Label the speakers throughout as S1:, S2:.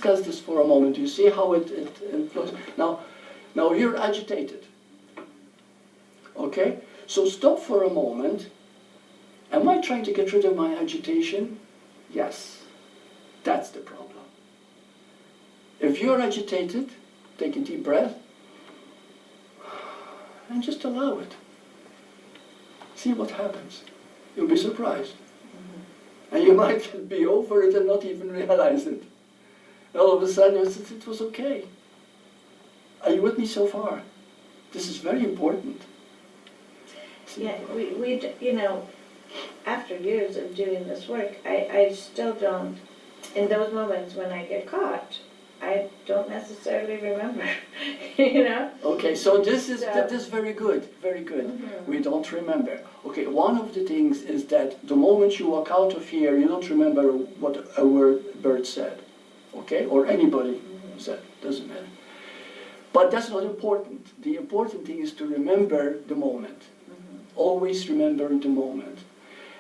S1: discuss this for a moment. You see how it flows. Now you're agitated. Okay? So stop for a moment. Am I trying to get rid of my agitation? Yes. That's the problem. If you're agitated, take a deep breath and just allow it. See what happens. You'll be surprised. And you might be over it and not even realize it. All of a sudden, it was okay. Are you with me so far? This is very important.
S2: Yeah, we you know, after years of doing this work, I still don't, in those moments when I get caught, I don't necessarily remember, you know?
S1: Okay, so this is very good, very good. Mm-hmm. We don't remember. Okay, one of the things is that the moment you walk out of here, you don't remember what a word Burt said, okay? Or anybody said, doesn't matter. But that's not important. The important thing is to remember the moment. Always remember the moment.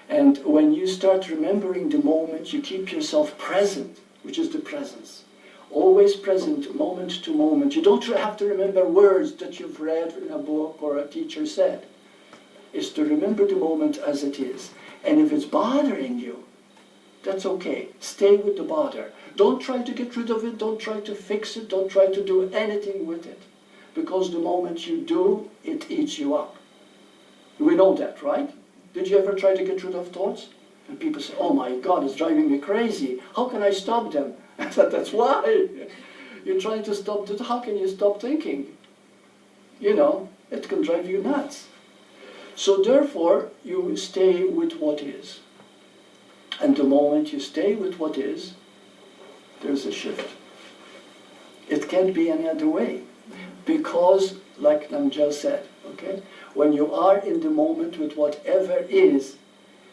S1: And when you start remembering the moment, you keep yourself present, which is the presence. Always present, moment to moment. You don't have to remember words that you've read in a book or a teacher said. It's to remember the moment as it is. And if it's bothering you, that's okay. Stay with the bother. Don't try to get rid of it. Don't try to fix it. Don't try to do anything with it. Because the moment you do, it eats you up. We know that, right? Did you ever try to get rid of thoughts? And people say, oh my God, it's driving me crazy. How can I stop them? I said, that's why. You're trying to stop it. How can you stop thinking? You know, it can drive you nuts. So therefore, you stay with what is. And the moment you stay with what is, there's a shift. It can't be any other way. Because, like Namjal said, okay, when you are in the moment with whatever is,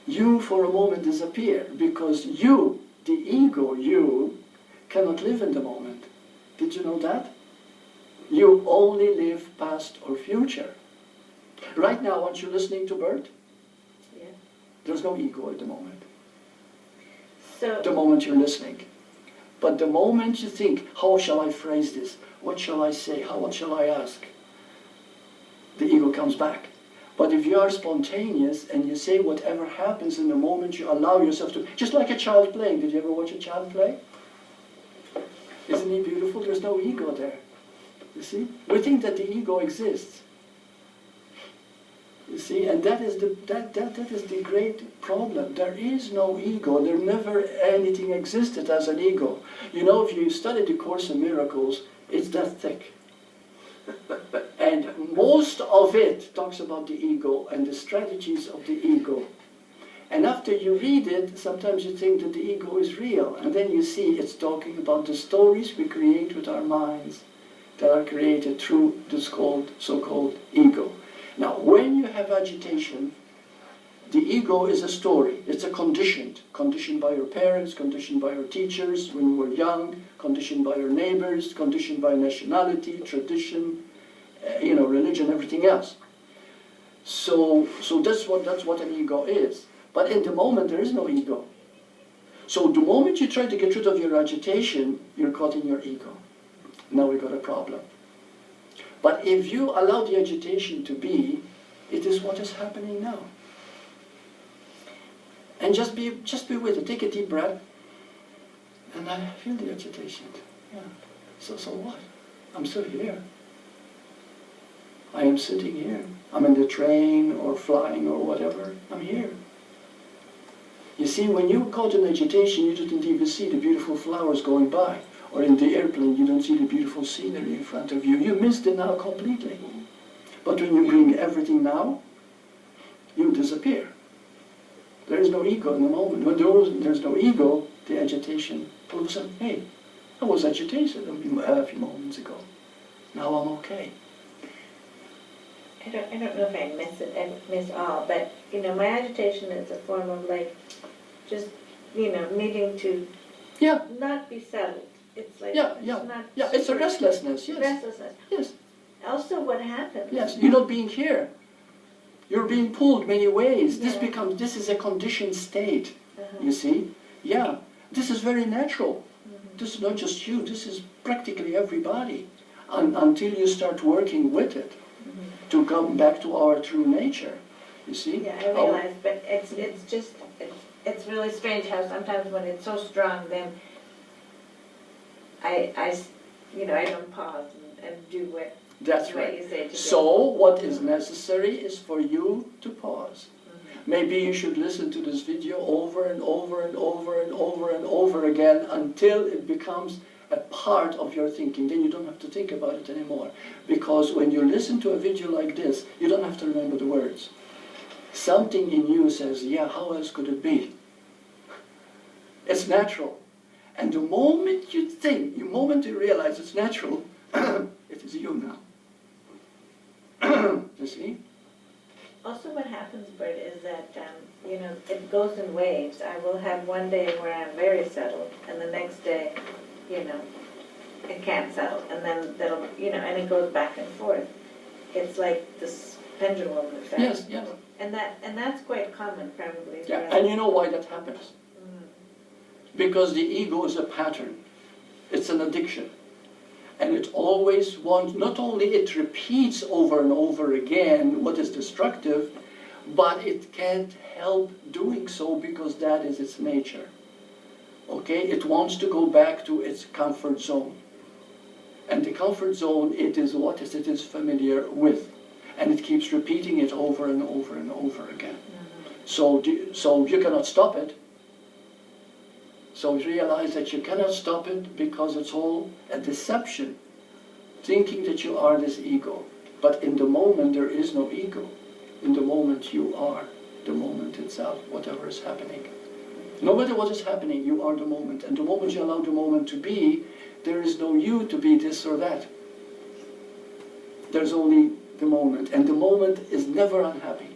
S1: you for a moment disappear. Because you, the ego, you, cannot live in the moment. Did you know that? You only live past or future. Right now, aren't you listening to Burt?
S2: Yeah.
S1: There's no ego at the moment.
S2: So
S1: The moment you're listening. But the moment you think, how shall I phrase this? What shall I say? What shall I ask? The ego comes back. But if you are spontaneous and you say whatever happens in the moment, you allow yourself to, just like a child playing. Did you ever watch a child play? Isn't he beautiful? There's no ego there. You see? We think that the ego exists. You see? And that is the great problem. There is no ego. There never anything existed as an ego. You know, if you study the Course in Miracles, it's that thick. And most of it talks about the ego and the strategies of the ego. And after you read it, sometimes you think that the ego is real. And then you see it's talking about the stories we create with our minds that are created through this so-called ego. Now, when you have agitation, the ego is a story. It's a conditioned by your parents, conditioned by your teachers when you were young, conditioned by your neighbors, conditioned by nationality, tradition, religion, everything else. So that's what an ego is. But in the moment, there is no ego. So the moment you try to get rid of your agitation, you're caught in your ego. Now we got a problem. But if you allow the agitation to be, it is what is happening now. And just be with it. Take a deep breath. And I feel the agitation. Yeah. So what? I'm still here. I am sitting here. I'm in the train or flying or whatever. I'm here. You see, when you're caught in agitation, you didn't even see the beautiful flowers going by. Or in the airplane, you don't see the beautiful scenery in front of you. You missed it now completely. But when you bring everything now, you disappear. There is no ego in the moment. When there's no ego, the agitation, all of a sudden, hey, I was agitated a few moments ago. Now I'm okay.
S2: I don't know if I miss all, but my agitation is a form of just needing to not be settled. It's like
S1: it's a restlessness. Yes.
S2: Restlessness.
S1: Yes.
S2: Also, what happens?
S1: Yes, you're not being here. You're being pulled many ways. This is a conditioned state. You see? Yeah. This is very natural. This is not just you, this is practically everybody. Until you start working with it to come back to our true nature. You see?
S2: Yeah, I realize, but it's really strange how sometimes when it's so strong, then I don't pause and do what
S1: That's
S2: what
S1: right.
S2: you say to do.
S1: So what is necessary is for you to pause. Maybe you should listen to this video over and over and over and over and over again until it becomes a part of your thinking. Then you don't have to think about it anymore. Because when you listen to a video like this, you don't have to remember the words. Something in you says, yeah, how else could it be? It's natural. And the moment you think, the moment you realize it's natural, it is you now. You see?
S2: Also what happens, Burt, is that, it goes in waves. I will have one day where I'm very settled, and the next day, it can't settle. And then that'll, and it goes back and forth. It's like this pendulum effect.
S1: Yes, yes.
S2: And that's quite common, probably.
S1: Yeah, and you know why that happens? Because the ego is a pattern. It's an addiction. And it always wants, not only it repeats over and over again what is destructive, but it can't help doing so because that is its nature. Okay? It wants to go back to its comfort zone. And the comfort zone, it is what it is familiar with. And it keeps repeating it over and over and over again. So you cannot stop it. So realize that you cannot stop it because it's all a deception, thinking that you are this ego. But in the moment there is no ego. In the moment you are the moment itself, whatever is happening. No matter what is happening, you are the moment. And the moment you allow the moment to be, there is no you to be this or that. There's only the moment. And the moment is never unhappy.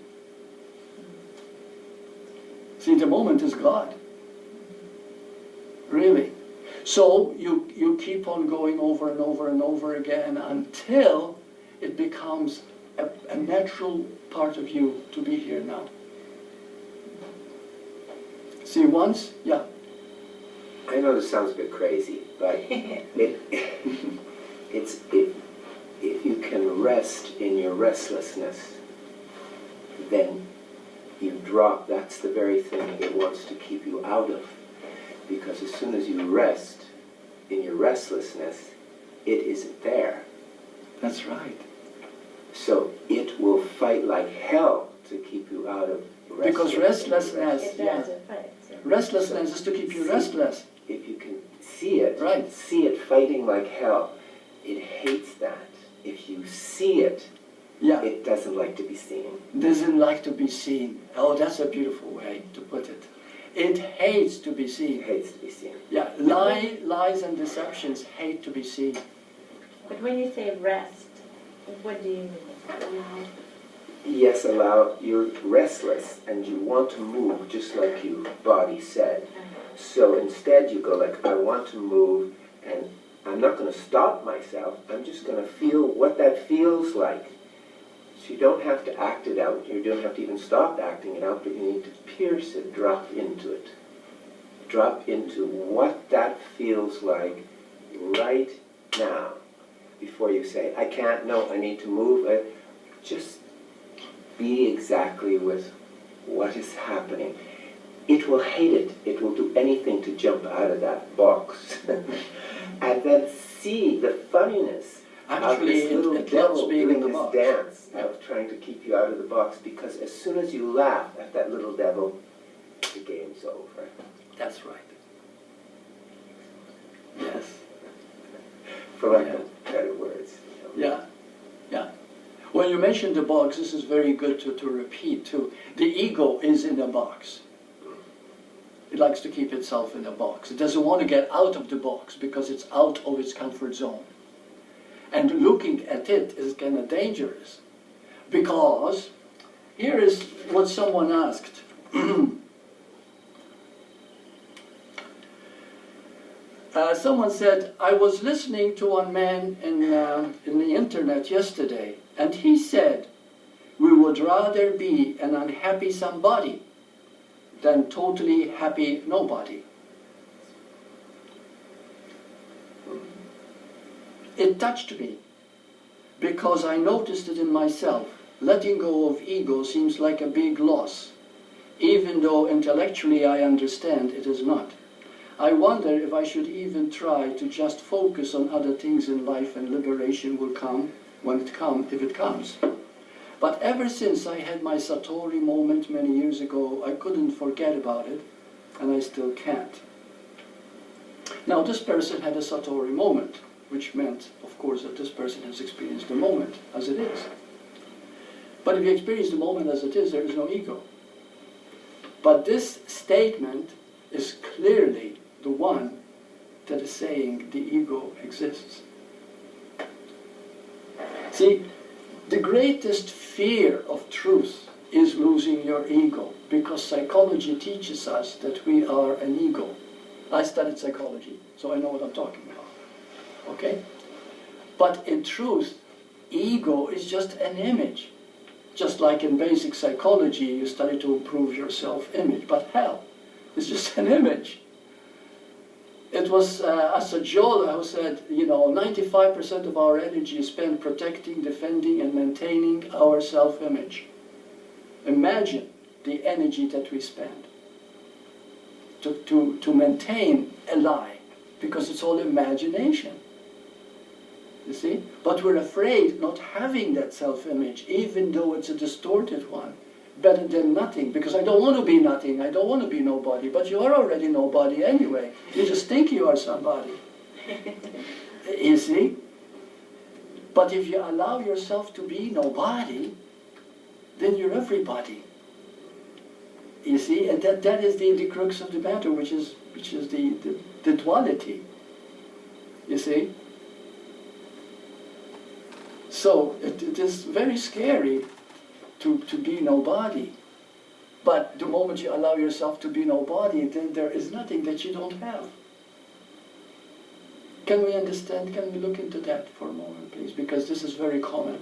S1: See, the moment is God. Really. So you keep on going over and over and over again until it becomes a natural part of you to be here now. See, once, yeah.
S3: I know this sounds a bit crazy, but if you can rest in your restlessness, then you drop. That's the very thing it wants to keep you out of. Because as soon as you rest in your restlessness, it isn't there.
S1: That's right.
S3: So it will fight like hell to keep you out of restlessness.
S1: Because restlessness,
S2: It
S1: yeah.
S2: does, it fights. Yeah.
S1: Restlessness is to keep you restless.
S3: If you can see it,
S1: Right.
S3: see it fighting like hell, it hates that. If you see it,
S1: Yeah.
S3: it doesn't like to be seen.
S1: Doesn't like to be seen. Oh, that's a beautiful way to put it. It hates to be
S3: It
S1: seen.
S3: hates to be seen.
S1: Yeah, lies and deceptions hate to be seen.
S2: But when you say rest, what do you mean?
S3: Yes, you're restless and you want to move just like your body said. So instead you go like, I want to move and I'm not going to stop myself. I'm just going to feel what that feels like. So you don't have to act it out. You don't have to even stop acting it out, but you need to pierce it, drop into it. Drop into what that feels like right now before you say, I can't, no, I need to move. Just be exactly with what is happening. It will hate it. It will do anything to jump out of that box. And then see the funniness
S1: Actually,
S3: of this little
S1: it
S3: devil
S1: loves being
S3: doing
S1: in the
S3: this
S1: box.
S3: dance of trying to keep you out of the box, because as soon as you laugh at that little devil, the game's over.
S1: That's right. Yes.
S3: For lack of better words.
S1: Yeah. Yeah. When you mentioned the box, this is very good to repeat too. The ego is in a box. It likes to keep itself in a box. It doesn't want to get out of the box because it's out of its comfort zone. And looking at it is kind of dangerous. Because here is what someone asked. Someone said, I was listening to one man in the internet yesterday, and he said, we would rather be an unhappy somebody than totally happy nobody. It touched me because I noticed it in myself. Letting go of ego seems like a big loss, even though intellectually I understand it is not. I wonder if I should even try to just focus on other things in life and liberation will come if it comes. But ever since I had my Satori moment many years ago, I couldn't forget about it, and I still can't. Now this person had a Satori moment, which meant, of course, that this person has experienced the moment as it is. But if you experience the moment as it is, there is no ego. But this statement is clearly the one that is saying the ego exists. See, the greatest fear of truth is losing your ego, because psychology teaches us that we are an ego. I studied psychology, so I know what I'm talking about. Okay? But in truth, ego is just an image. Just like in basic psychology, you study to improve your self-image. But hell, it's just an image. It was Asagiola who said, 95% of our energy is spent protecting, defending, and maintaining our self-image. Imagine the energy that we spend to maintain a lie, because it's all imagination. You see? But we're afraid not having that self-image, even though it's a distorted one. Better than nothing, because I don't want to be nothing, I don't want to be nobody, but you are already nobody anyway. You just think you are somebody. You see? But if you allow yourself to be nobody, then you're everybody. You see? And that is the crux of the matter, which is the duality. You see? So it is very scary to be nobody. But the moment you allow yourself to be nobody, then there is nothing that you don't have. Can we understand? Can we look into that for a moment, please? Because this is very common.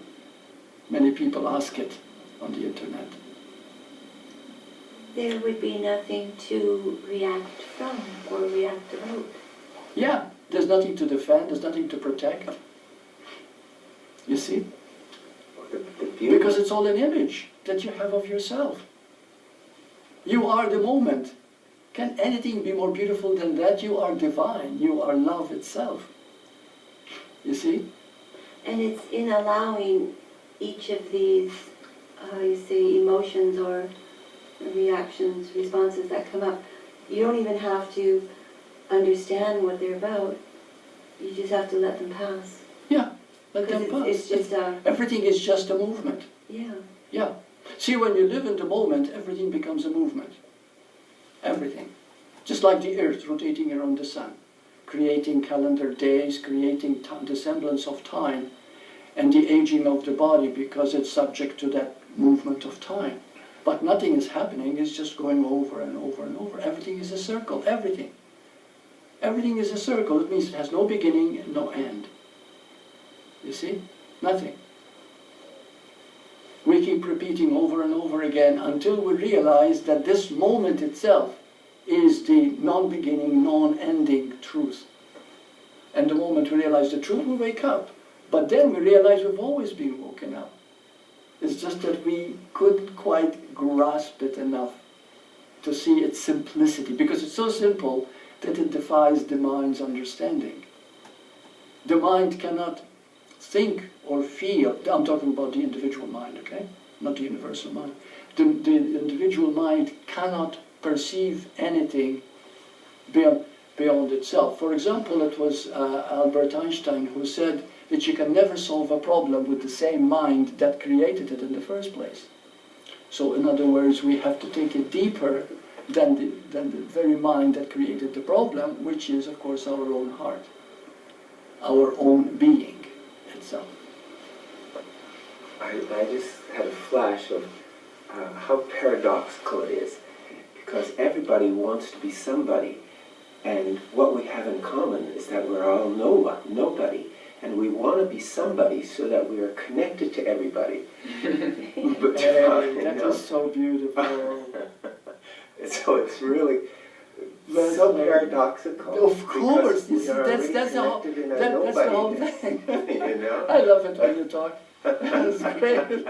S1: Many people ask it on the internet.
S4: There would be nothing to react from or react about.
S1: Yeah, there's nothing to defend, there's nothing to protect. You see? Because it's all an image that you have of yourself. You are the moment. Can anything be more beautiful than that? You are divine. You are love itself. You see?
S4: And it's in allowing each of these, emotions or reactions, responses that come up. You don't even have to understand what they're about. You just have to let them pass.
S1: Yeah. Let them pass.
S4: It's just
S1: everything is just a movement.
S4: Yeah.
S1: Yeah. See, when you live in the moment, everything becomes a movement. Everything. Just like the earth rotating around the sun, creating calendar days, creating the semblance of time, and the aging of the body, because it's subject to that movement of time. But nothing is happening, it's just going over and over and over. Everything is a circle, everything. Everything is a circle. It means it has no beginning and no end. You see? Nothing. We keep repeating over and over again until we realize that this moment itself is the non-beginning, non-ending truth. And the moment we realize the truth, we wake up. But then we realize we've always been woken up. It's just that we couldn't quite grasp it enough to see its simplicity, because it's so simple that it defies the mind's understanding. The mind cannot think or feel. I'm talking about the individual mind, okay? Not the universal mind. The individual mind cannot perceive anything beyond itself. For example, it was Albert Einstein who said that you can never solve a problem with the same mind that created it in the first place. So in other words, we have to take it deeper than the very mind that created the problem, which is, of course, our own heart, our own being itself.
S3: I just had a flash of how paradoxical it is, because everybody wants to be somebody, and what we have in common is that we're all nobody, and we want to be somebody so that we are connected to everybody. But
S1: that is so beautiful.
S3: So it's really
S1: But,
S3: So paradoxical.
S1: Of course,
S3: because we are already
S1: that's the whole,
S3: connected in our
S1: that's the whole
S3: nobodiness,
S1: thing.
S3: you know?
S1: I love it when you talk. That's great.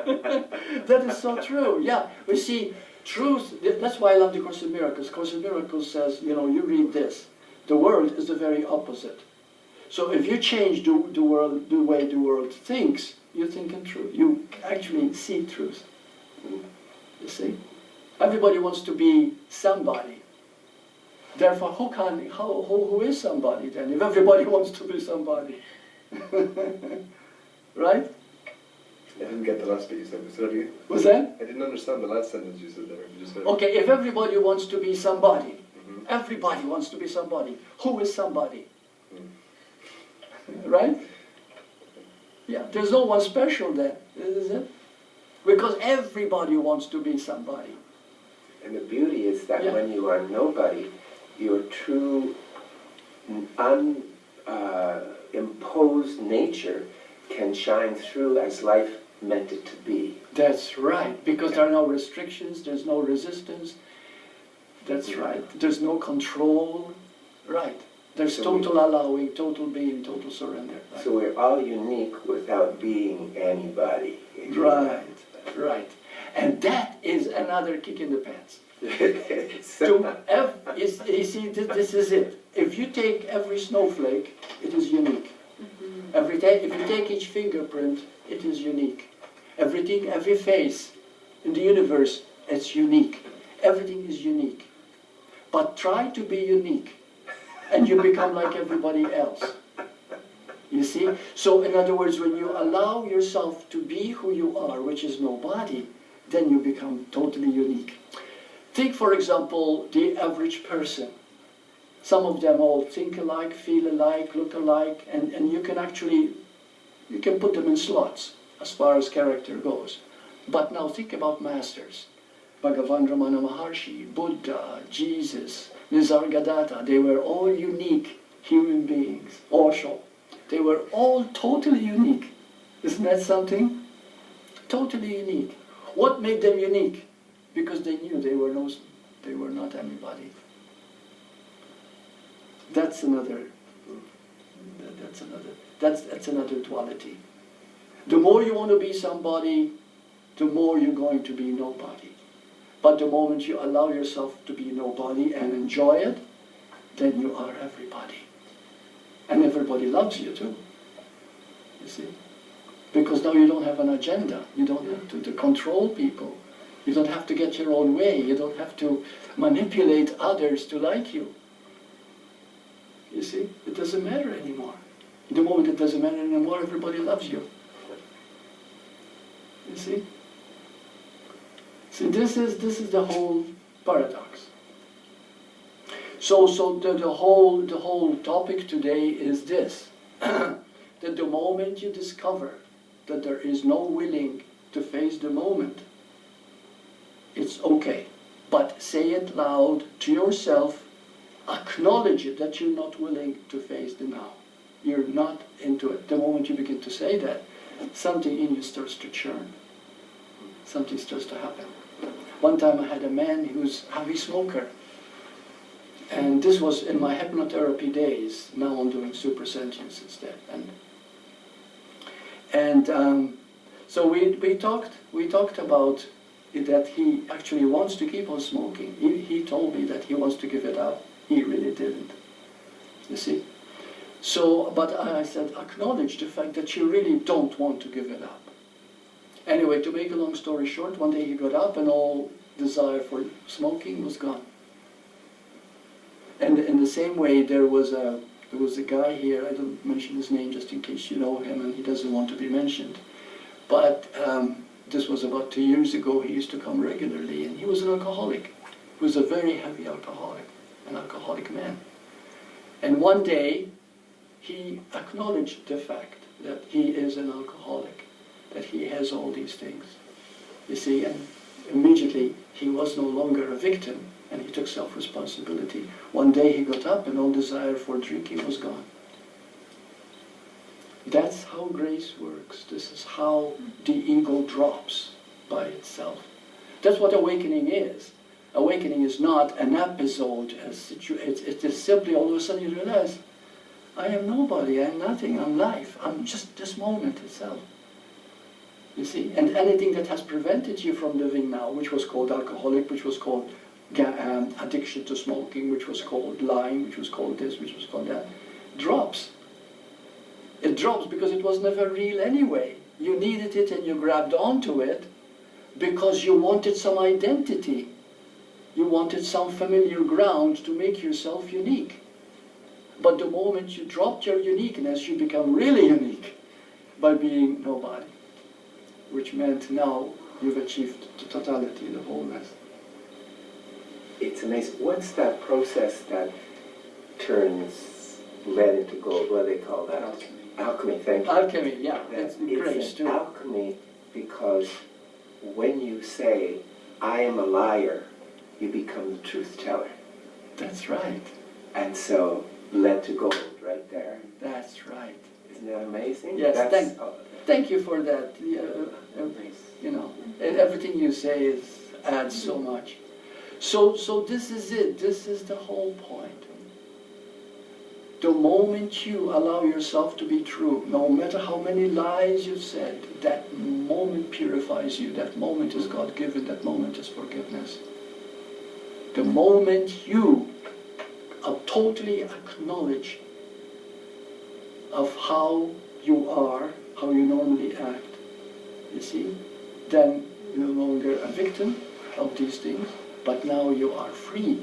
S1: That is so true. Yeah, we see truth. That's why I love the Course in Miracles. Course in Miracles says, you know, you read this. The world is the very opposite. So if you change the world, the way the world thinks, you think in truth. You actually see truth. You see? Everybody wants to be somebody. Therefore, who is somebody then? If everybody wants to be somebody, right?
S5: I didn't get the last bit you said. Was that again?
S1: What's that?
S5: I didn't understand the last sentence you said there. You just said,
S1: Okay, if everybody wants to be somebody, everybody wants to be somebody. Who is somebody? Right? Yeah, there's no one special then, is it? Because everybody wants to be somebody.
S3: And the beauty is that
S1: Yeah.
S3: when you are nobody, your true imposed nature can shine through as life meant it to be.
S1: That's right, because there are no restrictions, there's no resistance. That's right, there's no control. Right, there's
S3: So
S1: total allowing, total being, total surrender. Right,
S3: So we're all unique without being anybody.
S1: right, right. And that is another kick in the pants.
S3: So-
S1: You see, this is it. If you take every snowflake, it is unique. If you take each fingerprint, it is unique. Everything, every face in the universe, it's unique. Everything is unique. But try to be unique, and you become like everybody else. You see? So in other words, when you allow yourself to be who you are, which is nobody, then you become totally unique. Take, for example, the average person. Some of them all think alike, feel alike, look alike, and you can put them in slots as far as character goes. But now think about masters. Bhagavan Ramana Maharshi, Buddha, Jesus, Nisargadatta, they were all unique human beings, Osho. They were all totally unique. Isn't that something? Totally unique. What made them unique? Because they knew they were not anybody. That's another duality. The more you want to be somebody, the more you're going to be nobody. But the moment you allow yourself to be nobody and enjoy it, then you are everybody. And everybody loves you too. You see? Because now you don't have an agenda. You don't have to control people. You don't have to get your own way. You don't have to manipulate others to like you. You see? It doesn't matter anymore. The moment it doesn't matter anymore, everybody loves you. You see? See, this is the whole paradox. So the whole topic today is this: that the moment you discover that there is no willing to face the moment, it's okay. But say it loud to yourself, acknowledge it that you're not willing to face the now. You're not into it. The moment you begin to say that, something in you starts to churn. Something starts to happen. One time I had a man who's a heavy smoker. And this was in my hypnotherapy days. Now I'm doing super sentience instead. So we talked about that he actually wants to keep on smoking. He told me that he wants to give it up. He really didn't. You see? So, but I said, acknowledge the fact that you really don't want to give it up. Anyway, to make a long story short, one day he got up and all desire for smoking was gone. And in the same way, there was a guy here, I don't mention his name just in case you know him and he doesn't want to be mentioned. But this was about 2 years ago. He used to come regularly, and he was an alcoholic. He was a very heavy alcoholic, an alcoholic man. And one day, he acknowledged the fact that he is an alcoholic, that he has all these things. You see, and immediately he was no longer a victim, and he took self-responsibility. One day he got up and all desire for drinking was gone. That's how grace works. This is how the ego drops by itself. That's what awakening is. Awakening is not an episode, it is simply all of a sudden you realize, I am nobody, I am nothing, I'm life, I'm just this moment itself. You see, and anything that has prevented you from living now, which was called alcoholic, which was called addiction to smoking, which was called lying, which was called this, which was called that, drops. It drops because it was never real anyway. You needed it and you grabbed onto it because you wanted some identity. You wanted some familiar ground to make yourself unique. But the moment you dropped your uniqueness, you become really unique by being nobody. Which meant now you've achieved the totality, the wholeness.
S3: It's amazing. What's that process that turns lead into gold? What do they call that? Alchemy, thank you.
S1: Alchemy, yeah. It's grace too.
S3: Alchemy because when you say, I am a liar, you become the truth teller.
S1: That's right.
S3: And so, lead to gold right there.
S1: That's right.
S3: Isn't that amazing?
S1: Yes, thank you for that. You know, everything you say adds so much. So this is it. This is the whole point. The moment you allow yourself to be true, no matter how many lies you've said, that moment purifies you. That moment is God-given. That moment is forgiveness. The moment you totally acknowledge of how you are, how you normally act, you see, then you're no longer a victim of these things, but now you are free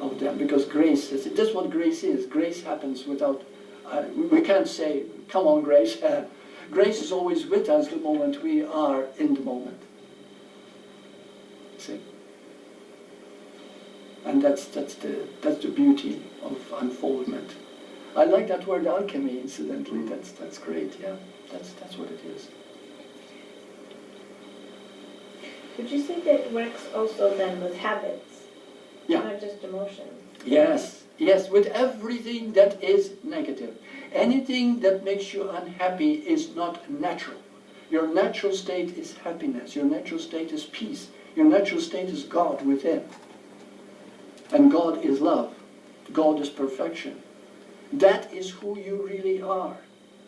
S1: of them, because grace is, that's what grace is. Grace happens without, we can't say, come on grace. Grace is always with us the moment we are in the moment. See? And that's the beauty of unfoldment. I like that word alchemy, incidentally. That's great, yeah. That's what it is.
S2: Would you say that it works also then with habits?
S1: Yeah.
S2: Not just emotions?
S1: Yes, yes, with everything that is negative. Anything that makes you unhappy is not natural. Your natural state is happiness. Your natural state is peace. Your natural state is God within. And God is love. God is perfection. That is who you really are.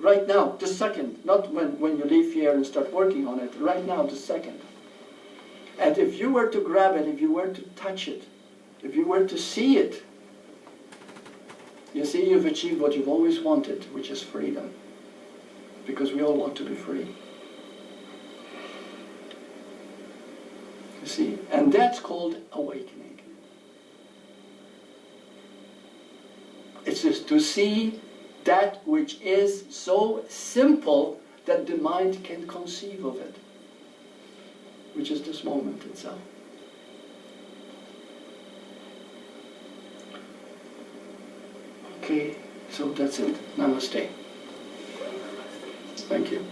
S1: Right now, the second, not when you leave here and start working on it, right now, the second. And if you were to grab it, if you were to touch it, if you were to see it, you see you've achieved what you've always wanted, which is freedom. Because we all want to be free. You see? And that's called awakening. It's just to see that which is so simple that the mind can conceive of it, which is this moment itself. Okay, so that's it. Namaste. Thank you.